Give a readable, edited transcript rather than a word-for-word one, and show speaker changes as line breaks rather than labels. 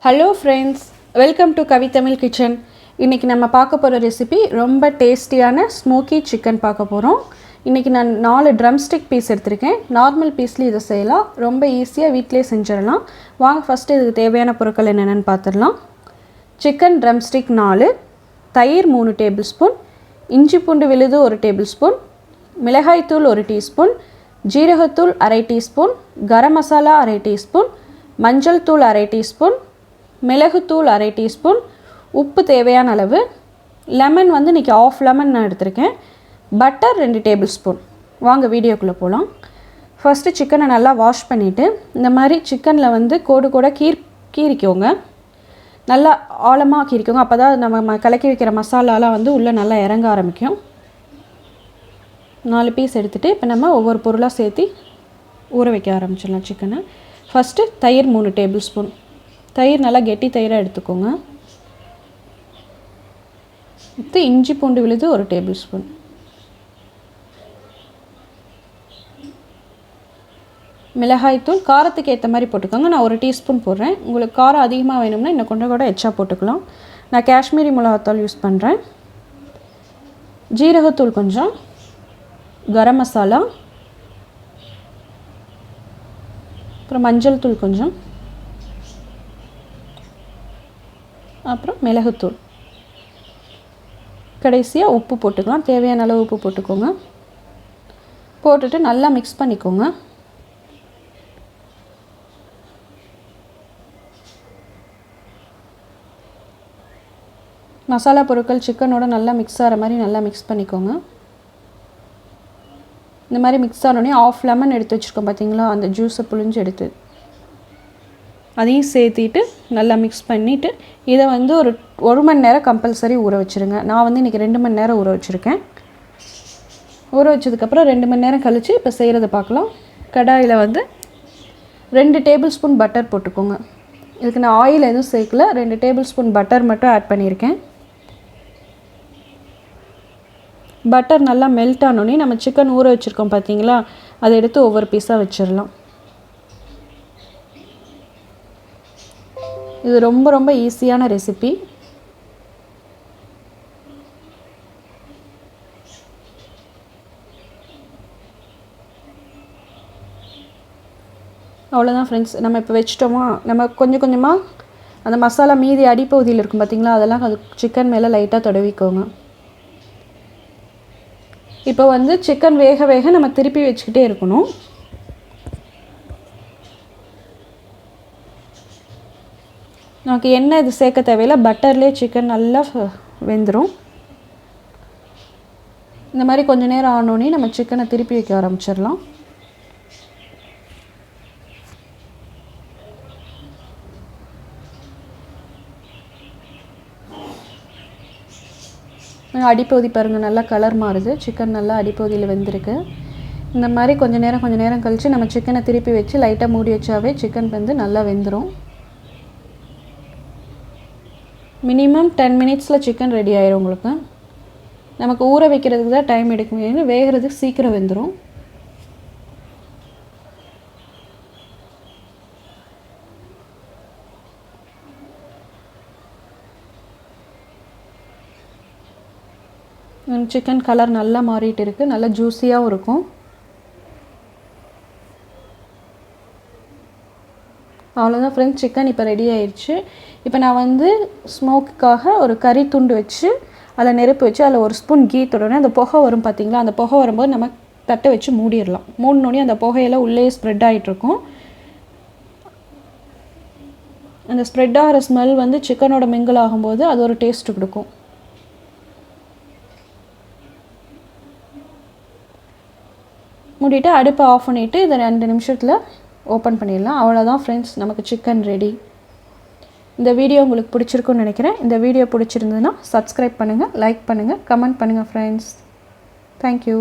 Hello friends, welcome to Kavithamizh kitchen. இன்றைக்கி நம்ம பார்க்க போகிற ரெசிபி ரொம்ப டேஸ்டியான ஸ்மோக்கி சிக்கன் பார்க்க போகிறோம். இன்றைக்கி நான் 4 ட்ரம்ஸ்டிக் பீஸ் எடுத்திருக்கேன். நார்மல் பீஸ்லேயும் இதை செய்யலாம், ரொம்ப ஈஸியாக வீட்டிலே செஞ்சிடலாம். வாங்க ஃபஸ்ட்டு இதுக்கு தேவையான பொருட்கள் என்னென்னு பார்த்துடலாம். சிக்கன் ட்ரம்ஸ்டிக் 4, தயிர் 3 டேபிள் ஸ்பூன், இஞ்சி பூண்டு விழுது 1 டேபிள் ஸ்பூன், மிளகாய்த்தூள் 1 டீஸ்பூன், ஜீரகத்தூள் அரை டீஸ்பூன், கரம் மசாலா அரை டீஸ்பூன், மஞ்சள் தூள் அரை டீஸ்பூன், மிளகுத்தூள் அரை டீஸ்பூன், உப்பு தேவையான அளவு, லெமன் வந்து இன்றைக்கி ஆஃப் லெமன் நான் எடுத்திருக்கேன், பட்டர் 2 டேபிள் ஸ்பூன். வாங்க வீடியோக்குள்ளே போகலாம். ஃபஸ்ட்டு சிக்கனை நல்லா வாஷ் பண்ணிவிட்டு இந்த மாதிரி சிக்கனில் வந்து கோடு கூட கீறிக்கோங்க. நல்லா ஆழமாக கீறிக்கோங்க, அப்போ தான் நம்ம கலக்கி வைக்கிற மசாலாலாம் வந்து உள்ளே நல்லா இறங்க ஆரம்பிக்கும். 4 பீஸ் எடுத்துகிட்டு இப்போ நம்ம ஒவ்வொரு பொருளாக சேர்த்து ஊற வைக்க ஆரம்பிச்சிடலாம் சிக்கனை. ஃபஸ்ட்டு தயிர் 3 டேபிள் ஸ்பூன். தயிர் நல்லா கெட்டி தயிராக எடுத்துக்கோங்க. அடுத்து இஞ்சி பூண்டு விழுது 1 டேபிள் ஸ்பூன், மிளகாய்த்தூள் காரத்துக்கு ஏற்ற மாதிரி போட்டுக்கோங்க. நான் 1 டீஸ்பூன் போடுறேன். உங்களுக்கு காரம் அதிகமாக வேணும்னா இன்னும் கொஞ்சம் கூட எச்சா போட்டுக்கலாம். நான் காஷ்மீரி மிளகாத்தூள் யூஸ் பண்ணுறேன். ஜீரகத்தூள் கொஞ்சம், கரம் மசாலா, அப்புறம் மஞ்சள் தூள் கொஞ்சம், அப்புறம் மிளகுத்தூள், கடைசியாக உப்பு போட்டுக்கலாம். தேவையான அளவு உப்பு போட்டுக்கோங்க. போட்டுட்டு நல்லா மிக்ஸ் பண்ணிக்கோங்க. மசாலா பொருட்கள் சிக்கனோட நல்லா மிக்ஸ் ஆகிற மாதிரி நல்லா மிக்ஸ் பண்ணிக்கோங்க. இந்த மாதிரி மிக்ஸ் ஆனோடனே ஆஃப் லெமன் எடுத்து வச்சுருக்கோம் பார்த்தீங்களா, அந்த ஜூஸை புழிஞ்சு எடுத்து அதையும் சேர்த்திட்டு நல்லா மிக்ஸ் பண்ணிவிட்டு இதை வந்து ஒரு மணி நேரம் கம்பல்சரி ஊற வச்சுருங்க. நான் வந்து இன்றைக்கி 2 மணி நேரம் ஊற வச்சுருக்கேன். ஊற வச்சதுக்கப்புறம் 2 மணி நேரம் கழித்து இப்போ செய்கிறத பார்க்கலாம். கடாயில் வந்து 2 டேபிள் ஸ்பூன் பட்டர் போட்டுக்கோங்க. இதுக்கு நான் ஆயில் எதுவும் சேர்க்கல, 2 டேபிள் ஸ்பூன் பட்டர் மட்டும் ஆட் பண்ணியிருக்கேன். பட்டர் நல்லா மெல்ட் ஆனோடனே நம்ம சிக்கன் ஊற வச்சுருக்கோம் பார்த்தீங்களா, அதை எடுத்து ஒவ்வொரு பீஸாக வச்சிடலாம். இது ரொம்ப ரொம்ப ஈஸியான ரெசிபி. அவ்வளோதான் ஃப்ரெண்ட்ஸ். நம்ம இப்போ வச்சிட்டோமா, நம்ம கொஞ்சம் கொஞ்சமாக அந்த மசாலா மீதி அடிப்பகுதியில் இருக்கும் பார்த்திங்களா, அதெல்லாம் அது சிக்கன் மேலே லைட்டாக தடவிக்கோங்க. இப்போ வந்து சிக்கன் வேக வேக நம்ம திருப்பி வச்சுக்கிட்டே இருக்கணும். நமக்கு எண்ணெய் இது சேர்க்க தேவையில்லை, பட்டர்லேயே சிக்கன் நல்லா வெந்துடும். இந்த மாதிரி கொஞ்சம் நேரம் ஆனோடனே நம்ம சிக்கனை திருப்பி வைக்க ஆரம்பிச்சிடலாம். அடிப்பகுதி பாருங்கள், நல்லா கலர் மாறுது. சிக்கன் நல்லா அடிப்பகுதியில் வெந்திருக்கு. இந்த மாதிரி கொஞ்சம் நேரம் கழித்து நம்ம சிக்கனை திருப்பி வச்சு லைட்டாக மூடி வச்சாவே சிக்கன் வந்து நல்லா வெந்துடும். மினிமம் 10 மினிட்ஸில் சிக்கன் ரெடி ஆயிரும். உங்களுக்கு நமக்கு ஊற வைக்கிறதுக்கு தான் டைம் எடுக்கும், வேகிறதுக்கு சீக்கிரம் வெந்துடும். சிக்கன் கலர் நல்லா மாறிட்டு இருக்குது, நல்லா ஜூஸியாகவும் இருக்கும். அவ்வளோதான் ஃப்ரெண்ட்ஸ், சிக்கன் இப்போ ரெடி ஆயிடுச்சு. இப்போ நான் வந்து ஸ்மோக்குக்காக ஒரு கறி துண்டு வச்சு அதில் நெருப்பு வச்சு அதில் 1 ஸ்பூன் கீ தொடனே அந்த புகை வரும் பார்த்திங்களா, அந்த புகை வரும்போது நம்ம தட்டை வச்சு மூடிடலாம். மூடினோடனே அந்த புகையெல்லாம் உள்ளே ஸ்ப்ரெட் ஆகிட்ருக்கும். அந்த ஸ்ப்ரெட் ஆகிற ஸ்மெல் வந்து சிக்கனோட மிங்கிள் ஆகும்போது அது ஒரு டேஸ்ட் கொடுக்கும். மூடிட்டு அடுப்பை ஆஃப் பண்ணிவிட்டு இதை 2 நிமிஷத்தில் ஓப்பன் பண்ணிடலாம். அவ்வளோதான் ஃப்ரெண்ட்ஸ், நமக்கு சிக்கன் ரெடி. இந்த வீடியோ உங்களுக்கு பிடிச்சிருக்குன்னு நினைக்கிறேன். இந்த வீடியோ பிடிச்சிருந்ததுன்னா சப்ஸ்கிரைப் பண்ணுங்கள், லைக் பண்ணுங்கள், கமெண்ட் பண்ணுங்கள் ஃப்ரெண்ட்ஸ். தேங்க்யூ.